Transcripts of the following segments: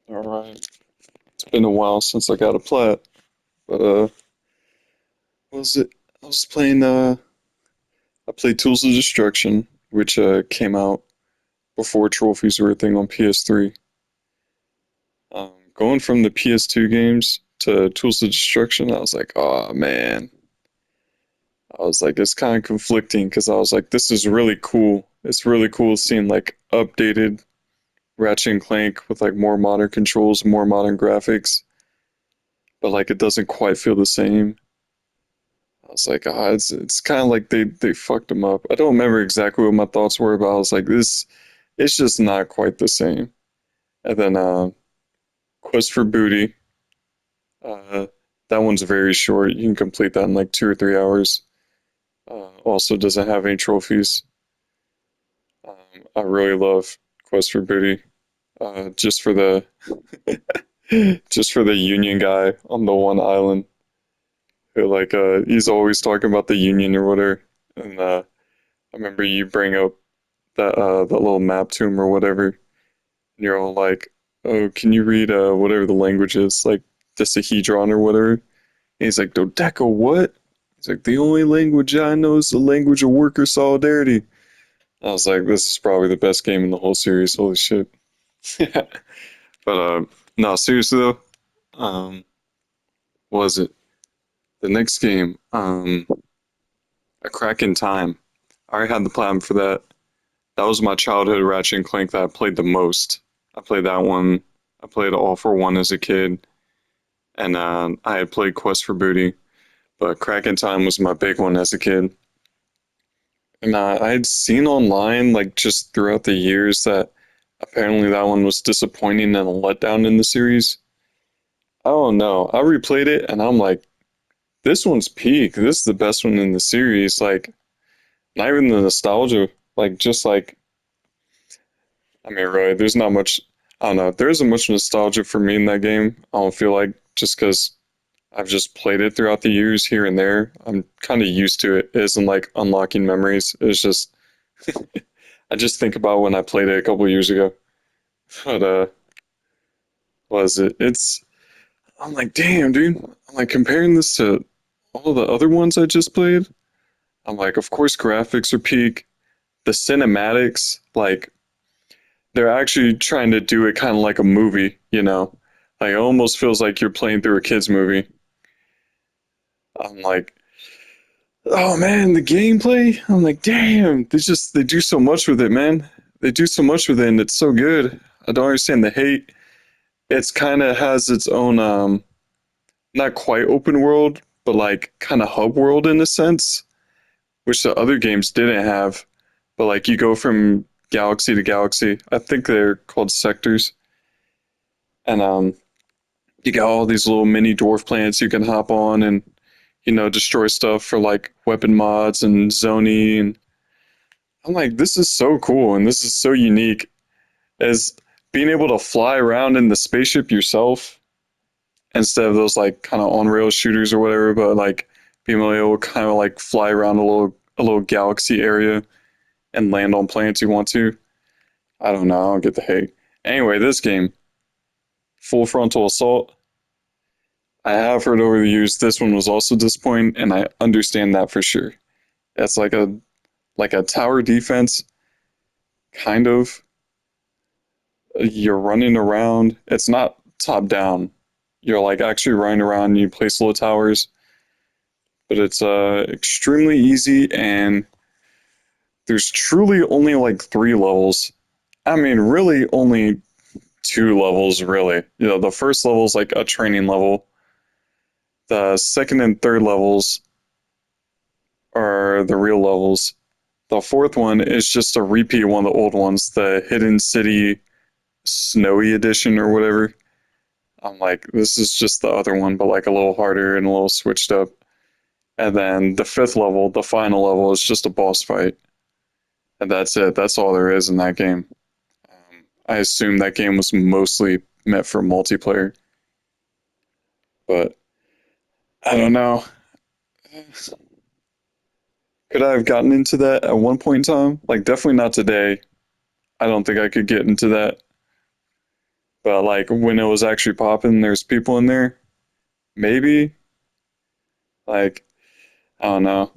All right. It's been a while since I got a Plat, but what was it? I was playing I played Tools of Destruction, which came out before trophies were a thing on PS3. Going from the PS2 games to Tools of Destruction, I was like, oh man. I was like, it's kind of conflicting because I was like, this is really cool. It's really cool seeing like updated Ratchet and Clank with like more modern controls, more modern graphics, but like it doesn't quite feel the same. I was like, it's kind of like they fucked him up. I don't remember exactly what my thoughts were, but I was like, this, it's just not quite the same. And then Quest for Booty, uh, that one's very short. You can complete that in like 2 or 3 hours. Also doesn't have any trophies. I really love Quest for Booty, just for the just for the Union guy on the one island who like he's always talking about the Union or whatever. And I remember you bring up that little map to him or whatever. And you're all like, "Oh, can you read whatever the language is, like Dicehedron or whatever?" And he's like, "Dodeca, what?" He's like, "The only language I know is the language of worker solidarity." I was like, "This is probably the best game in the whole series. Holy shit!" But no, seriously though, what was it the next game? A Crack in Time. I already had the platinum for that. That was my childhood Ratchet and Clank that I played the most. I played that one. I played All for One as a kid, and I had played Quest for Booty, but Crack in Time was my big one as a kid. And I had seen online, like just throughout the years, that apparently that one was disappointing and a letdown in the series. I don't know. I replayed it and I'm like, this one's peak. This is the best one in the series. Like, not even the nostalgia. Like, just like, I mean, really, there's not much. I don't know. There isn't much nostalgia for me in that game. I don't feel like just because I've just played it throughout the years here and there. I'm kind of used to it. It isn't like unlocking memories. It's just I just think about when I played it a couple years ago. But was it? It's I'm like, damn, dude. I'm like comparing this to all the other ones I just played. I'm like, of course, graphics are peak. The cinematics, like, they're actually trying to do it kind of like a movie, you know? Like, it almost feels like you're playing through a kid's movie. I'm like, oh man, the gameplay. I'm like, damn, they do so much with it, man. They do so much with it, and it's so good. I don't understand the hate. It's kind of has its own, not quite open world, but like kind of hub world in a sense, which the other games didn't have. But like you go from galaxy to galaxy. I think they're called sectors, and you got all these little mini dwarf planets you can hop on and destroy stuff for like weapon mods and zony. And I'm like, this is so cool and this is so unique as being able to fly around in the spaceship yourself instead of those like kind of on rail shooters or whatever, but like being able to kind of like fly around a little galaxy area and land on planets you want to. I don't know. I don't get the hate. Anyway, this game, full frontal assault. I have heard over the years this one was also disappointing, and I understand that for sure. It's like a tower defense, kind of. You're running around. It's not top down. You're like actually running around. And you place little towers, but it's extremely easy, and there's truly only like 3 levels. I mean, really only 2 levels, really. The first level is like a training level. The second and third levels are the real levels. The fourth one is just a repeat of one of the old ones, the Hidden City Snowy Edition or whatever. I'm like, this is just the other one, but like a little harder and a little switched up. And then the fifth level, the final level, is just a boss fight. And that's it. That's all there is in that game. I assume that game was mostly meant for multiplayer, but I don't know. Could I have gotten into that at one point in time? Like, definitely not today. I don't think I could get into that. But like when it was actually popping, there's people in there. Maybe like I don't know.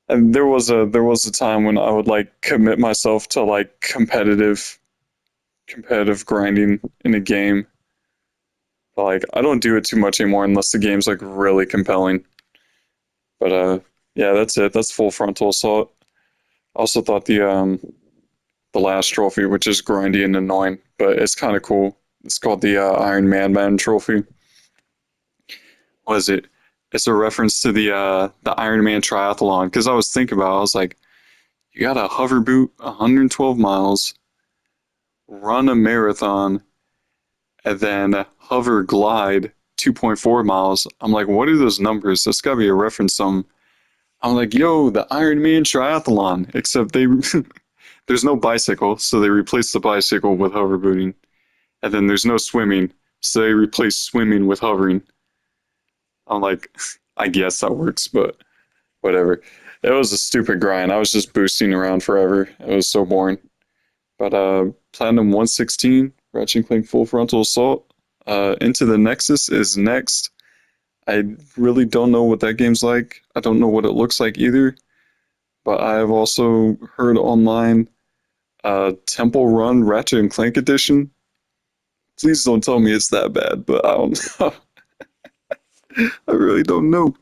And there was a time when I would like commit myself to like competitive grinding in a game. But like I don't do it too much anymore unless the game's like really compelling. But yeah, that's it. That's full frontal assault. I also thought the last trophy, which is grindy and annoying, but it's kind of cool. It's called the Iron Man trophy. What is it? It's a reference to the Iron Man triathlon. Because I was thinking about, it, I was like, you got to hover boot 112 miles, run a marathon, and then hover glide 2.4 miles. I'm like, what are those numbers? That's got to be a reference. I'm like, yo, the Iron Man triathlon. Except they there's no bicycle, so they replaced the bicycle with hover booting. And then there's no swimming, so they replace swimming with hovering. I'm like, I guess that works, but whatever. It was a stupid grind. I was just boosting around forever. It was so boring. But Platinum 116, Ratchet and Clank Full Frontal Assault. Into the Nexus is next. I really don't know what that game's like. I don't know what it looks like either. But I've also heard online Temple Run Ratchet and Clank Edition. Please don't tell me it's that bad, but I don't know. I really don't know.